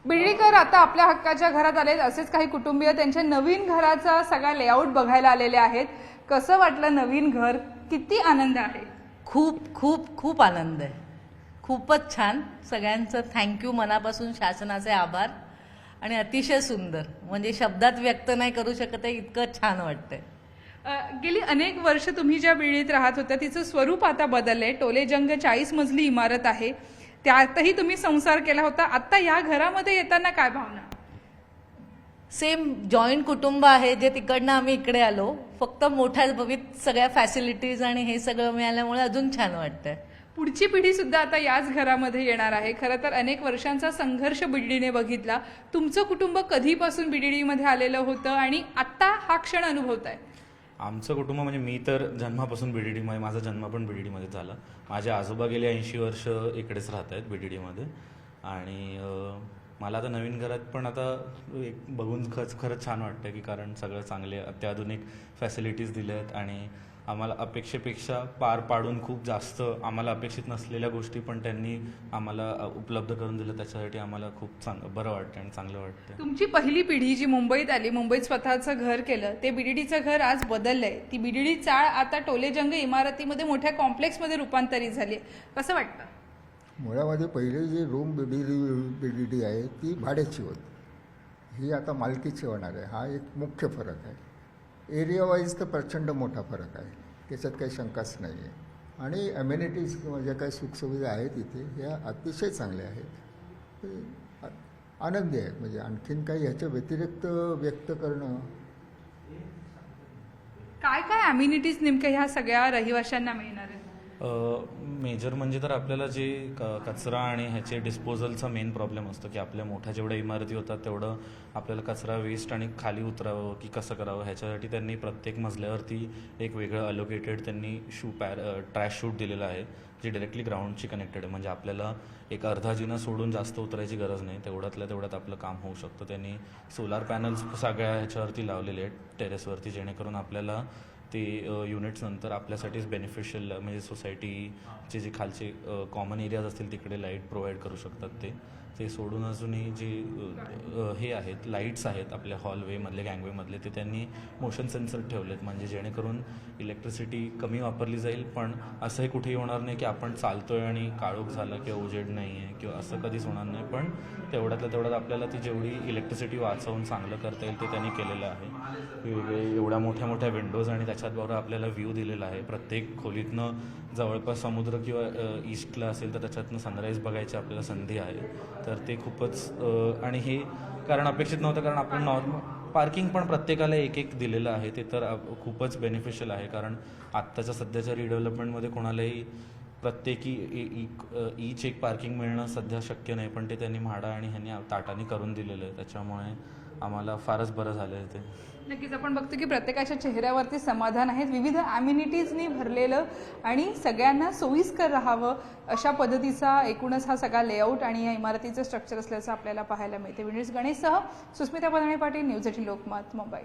बिर्डीकर आता आपल्या हक्काच्या घरात आलेत. असेच काही कुटुंबीय त्यांच्या नवीन घराचा सगळा लेआउट बघायला आलेले आहेत. कसं वाटलं नवीन घर? किती आनंद आहे? खूप खूप खूप आनंद आहे. खूपच छान. सगळ्यांचं थँक्यू मनापासून, शासनाचे आभार. आणि अतिशय सुंदर, म्हणजे शब्दात व्यक्त नाही करू शकत आहे इतकं छान वाटतंय. गेली अनेक वर्ष तुम्ही ज्या बिल्डीत राहत होत्या तिचं स्वरूप आता बदललंय. टोलेजंग 40 मजली इमारत आहे, त्यातही तुम्ही संसार केला होता. आता या घरामध्ये येताना काय भावना? सेम जॉईंट कुटुंब आहे, जे तिकडनं आम्ही इकडे आलो. फक्त मोठ्या भवीत सगळ्या फॅसिलिटीज आणि हे सगळं मिळाल्यामुळे अजून छान वाटतंय. पुढची पिढी सुद्धा आता याच घरामध्ये येणार आहे. खरं तर अनेक वर्षांचा संघर्ष बिडडीने बघितला. तुमचं कुटुंब कधीपासून बिडडीमध्ये आलेलं होतं आणि आता हा क्षण अनुभवताय? आमचं कुटुंब म्हणजे मी तर जन्मापासून बीडीडीमध्ये, माझा जन्म पण बीडीडीमध्ये झाला. माझे आजोबा गेले 80 वर्ष इकडेच राहत आहेत बीडीडीमध्ये. आणि मला आता नवीन घरात पण आता एक बघून खरंच छान वाटतं की कारण सगळं चांगले अत्याधुनिक फॅसिलिटीज दिल्या आहेत आणि आम्हाला अपेक्षेपेक्षा पार पाडून खूप जास्त आम्हाला अपेक्षित नसलेल्या गोष्टी पण त्यांनी आम्हाला उपलब्ध करून दिल्या. त्याच्यासाठी आम्हाला खूप बरं वाटतं आणि चांगलं वाटतं. तुमची पहिली पिढी जी मुंबईत आली, मुंबईत स्वतःचं घर केलं, ते बीडीडीचं घर आज बदललंय. ती बीडीडी चाळ आता टोलेजंग इमारतीमध्ये मोठ्या कॉम्प्लेक्समध्ये रूपांतरित झाली. कसं वाटतं? मुळामध्ये पहिले जी रूम बीडीडी आहे ती भाड्याची होती, ही आता मालकीची होणार आहे. हा एक मुख्य फरक आहे. एरिया वाईज तर प्रचंड मोठा फरक आहे, त्याच्यात काही शंकाच नाही आहे. आणि अम्युनिटीज किंवा ज्या काही सुखसुविधा आहेत इथे ह्या अतिशय चांगल्या आहेत, आनंदी आहेत. म्हणजे आणखीन काही ह्याच्या व्यतिरिक्त व्यक्त करणं. काय काय अम्युनिटीज नेमक्या ह्या सगळ्या रहिवाशांना मिळणार आहेत? मेजर म्हणजे तर आपल्याला जे कचरा आणि ह्याचे डिस्पोजलचा मेन प्रॉब्लेम असतो की आपल्या मोठ्या जेवढ्या इमारती होतात तेवढं आपल्याला कचरा वेस्ट आणि खाली उतरावं की कसं करावं ह्याच्यासाठी त्यांनी प्रत्येक मजल्यावरती एक वेगळं अलोकेटेड त्यांनी ट्रॅश शूट दिलेलं आहे, जे डायरेक्टली ग्राउंडशी कनेक्टेड आहे. म्हणजे आपल्याला एक अर्धा जिना सोडून जास्त उतरायची गरज नाही, तेवढ्यातल्या तेवढ्यात आपलं काम होऊ शकतं. त्यांनी सोलार पॅनल्स सगळ्या ह्याच्यावरती लावलेले आहेत टेरेसवरती, जेणेकरून आपल्याला ते युनिट्स नंतर आपल्यासाठीच बेनिफिशियल, म्हणजे सोसायटीचे जे खालचे कॉमन एरियाज असतील तिकडे लाईट प्रोव्हाइड करू शकतात. ते सोडून अजूनही जे हे आहेत लाईट्स आहेत आपल्या हॉलवेमधले गँगवेमधले, ते त्यांनी मोशन सेन्सर ठेवलेत, म्हणजे जेणेकरून इलेक्ट्रिसिटी कमी वापरली जाईल. पण असंही कुठेही होणार नाही की आपण चालतोय आणि काळोख झाला किंवा उजेड नाही आहे किंवा असं कधीच होणार नाही. पण तेवढ्यातल्या तेवढ्यात आपल्याला ती जेवढी इलेक्ट्रिसिटी वाचवून चांगलं करता येईल ते त्यांनी केलेलं आहे. वेगवेगळे एवढ्या मोठ्या मोठ्या विंडोज आणि त्याच्याद्वारे आपल्याला व्ह्यू दिलेला आहे. प्रत्येक खोलीतनं जवळपास समुद्र किंवा ईस्टला असेल तर त्याच्यातनं सनराईज बघायची आपल्याला संधी आहे. तर ते खूपच आणि हे कारण अपेक्षित नव्हतं, कारण आपण नॉर्मल पार्किंग पण प्रत्येकाला एक एक दिलेलं आहे. ते तर खूपच बेनिफिशियल आहे, कारण आत्ताच्या सध्याच्या रिडेव्हलपमेंटमध्ये कोणालाही प्रत्येकी ईच एक पार्किंग मिळणं सध्या शक्य नाही. पण ते त्यांनी म्हाडा आणि ह्यांनी ताटाने करून दिलेलं आहे, त्याच्यामुळे आम्हाला फारच बरं झालं आहे ते. नक्कीच आपण बघतो की प्रत्येकाच्या चेहऱ्यावरती समाधान आहेत. विविध ॲम्युनिटीजनी भरलेलं आणि सगळ्यांना सोयीस्कर राहावं अशा पद्धतीचा एकूणच हा सगळा लेआउट आणि या इमारतीचं स्ट्रक्चर असल्याचं आपल्याला पाहायला मिळते. विनीस गणेशसह सुस्मिता बदाणे पाटील, न्यूज 18 लोकमत, मुंबई.